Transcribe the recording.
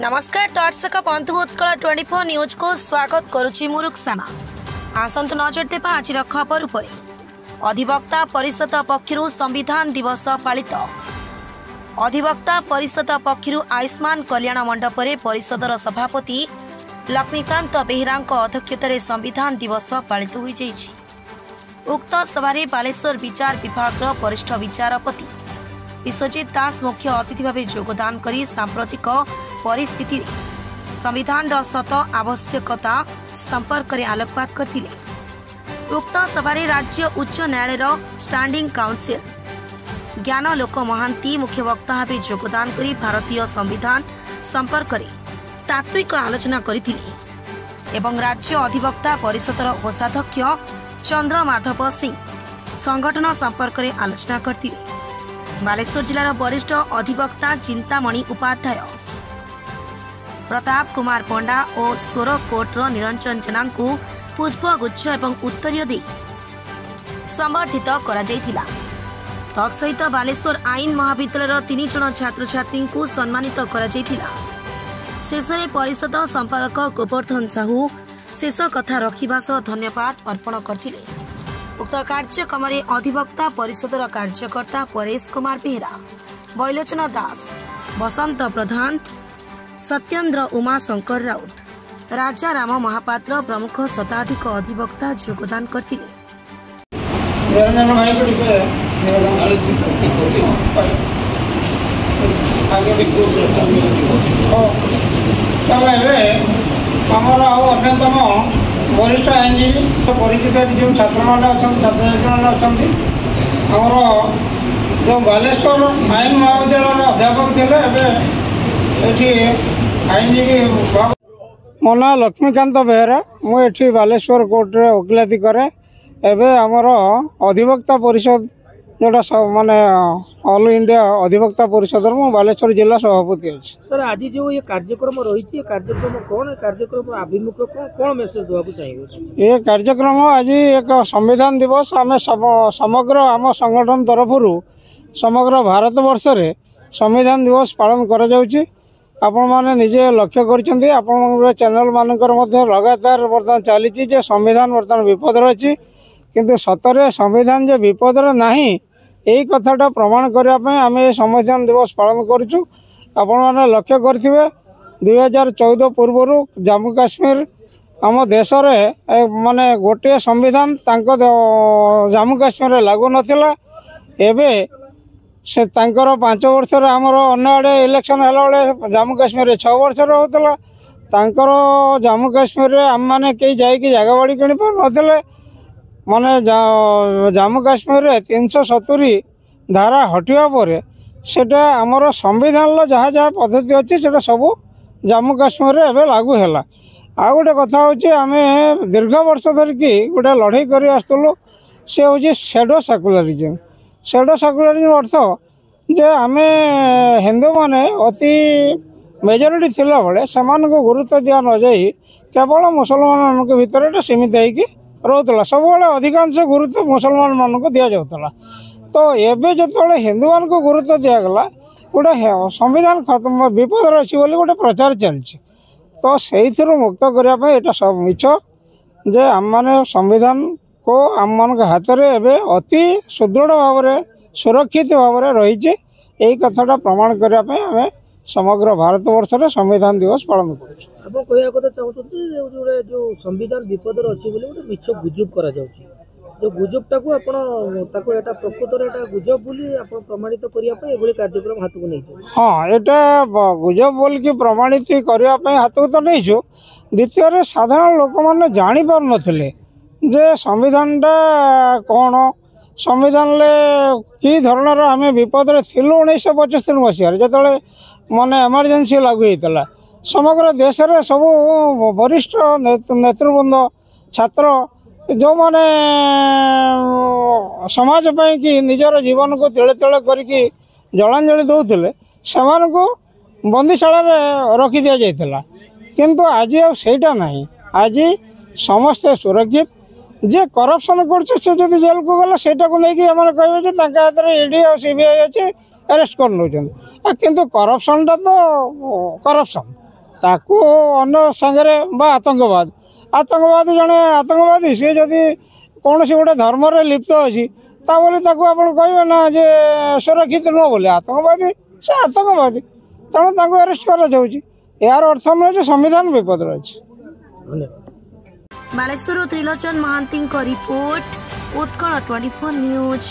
नमस्कार दर्शक बंधु उत्कल 24 न्यूज को स्वागत करुछि मुरुक्साना। आसंतु नजर देबा आज खबर उपर। अधिवक्ता परिषद पक्षरु संविधान दिवस पालित। अधिवक्ता परिषद पक्षरु आयुष्मान कल्याण मंडपरे परिषदर सभापति लक्ष्मीकांत बेहेरा अध्यक्षतार संविधान दिवस पालित होई जाइछि। उक्त सभारे बालेश्वर विचार विभाग वरिष्ठ विचारपति विश्वजित दास मुख्य अतिथि भाव योगदान करी सांप्रतिक परिस्थिति संविधान सत आवश्यकता संपर्क में आलोकपात करते। उक्त सभारे राज्य उच्च न्यायालय स्टैंडिंग काउंसिल ज्ञानलोक महांती मुख्य वक्ता भाव योगदान करी भारतीय संविधान संपर्क में तात्विक आलोचना करथिले एवं राज्य अधिवक्ता परिषदर कोषाध्यक्ष चंद्रमाधव सिंह संगठन संपर्क में आलोचना करथिले। बालेश्वर जिलार वरिष्ठ अधिवक्ता चिंतामणि उपाध्याय प्रताप कुमार पंडा और सोर कोर्टर निरंजन जेना को पुष्पगुच्छ एवं उत्तरीय दे संबर्धित करा जायतिला। तत्सहित बालेश्वर आईन महाविद्यालय 3 जन छात्र छात्री को सम्मानित करा जायतिला। शेष में परिषद संपादक गोवर्धन साहू शेष कथा रखिबा सह धन्यवाद अर्पण करथिले। उक्त कार्यक्रम में अधिवक्ता परिषदर कार्यकर्ता परेश कुमार बेहेरा, बैलोचन दास, बसंत प्रधान, सत्येंद्र उमा शंकर राउत, राजा राम महापात्र प्रमुख शताधिक अधिवक्ता योगदान करथिले। वरिष्ठ आईनजीवी तो परिचित जो छात्र मैंने छात्र छात्री मैंने जो बालेश्वर आईन महाविद्यालय अध्यापक थे आईनजीवी मो ना लक्ष्मीकांत बेहेरा मुझे बालेश्वर कोर्टे वकिलाती करे। एवं आमर अधिवक्ता परिषद जोटा माने ऑल इंडिया अधिवक्ता परिषद मु बालेश्वर जिला सभापति अच्छे। सर आज जो ये कार्यक्रम रही कार्यक्रम कौन कार्यक्रम आभिमुख कौन मेसेज देवा चाहिए? ये कार्यक्रम आज एक संविधान दिवस आम समग्र आम संगठन तरफ समग्र भारत वर्ष रे संविधान दिवस पालन करा जाउची। आपण माने निजे लक्ष्य करछन्ती आपण चैनल मानकर मध्य लगातार बर्तमान चली संविधान बर्तमान विपद अच्छी किंतु सतरे संविधान जो विपद नहीं यही कथाटा प्रमाण करने आम ये संविधान दिवस पालन करुँ। आपण मैंने लक्ष्य करेंगे 2014 पूर्वर जम्मू काश्मीर आम देश माने गोटे संविधान जम्मू काश्मीर लागू नाला। एवं से 5 वर्ष आमर अन्न आड़े इलेक्शन है जम्मू काश्मीर 6 वर्ष होता जम्मू काश्मीर आम मैंने कई जाकि जगह बाड़ी किणी पारे माने जम्मू काश्मीर 370 धारा हटिया पर सेटा आमर संविधान जहाँ जहाँ पद्धति अच्छी से सब जम्मू काश्मीर एवं लागू है। आ गोटे कथा हूँ आम दीर्घ वर्ष धरिकी गोटे लड़ाई कर आसलु से हूँ शेडो सेकुलरिज्म। शेडो सेकुलरिज्म अर्थ जे आम हिंदू माने अति मेजोरिटी थिला बेले सेमान को गुरुत्व दिया न जाई केवल मुसलमान के भितर सीमित होगी रोला सब अधिकांश गुरुत्व मुसलमान मान को दि जाऊला। तो एवं जो हिंदू मान को गुरुत्व दिगला गोटे संविधान खत्म विपद अच्छी गोटे प्रचार चलती। तो से मुक्त करने यहाँ सब मिछ जे आम मैंने संविधान को आम मान हाथ में अति सुदृढ़ भाव में सुरक्षित भाव में रही यही कथाटा प्रमाण करने आम समग्र भारत वर्ष में संविधान दिवस पालन कर जो संविधान विपद अच्छी गोटे मिछ गुजब करा जो गुजबटा को प्रकृत गुजब बोली प्रमाणित करने कार्यक्रम हाथ को नहीं। हाँ यहाँ गुजब बोल कि प्रमाणित करने हाथ को तो नहीं। द्वितीय साधारण लोक मैंने जापार नथिले जे संविधानटा कौन संविधान कि धरणर आम विपद थिलु 1975 मसीह जो माने एमरजेंसी लागू होता समग्र देश रे सब वरिष्ठ नेतृवृंद छात्र जो माने समाज पाई कि निजर जीवन को तेले तेले करके जलांजलि दौले से बंदीशाला रखी दि जाता किंतु आज आईटा नहीं। आज समस्ते सुरक्षित जे करप्शन कर जेल को गला से लेकिन कहे हाथ में ईडी और सीबीआई अच्छे अरेस्ट कर नौ किंतु करप्शन टा तो करप्शन ताकू अन्य सागरे आतंकवाद आतंकवादी जड़े आतंकवादी सी जदि कौन सी गोटे धर्म लिप्त अच्छी बोले आप कहे ना जे सुरक्षित नुह बोले आतंकवादी से आतंकवादी तेणु अरेस्ट कर यार अर्थ नुहे संविधान विपद अच्छी। Baleswar Trilochan Mohanty report Utkal 24 news.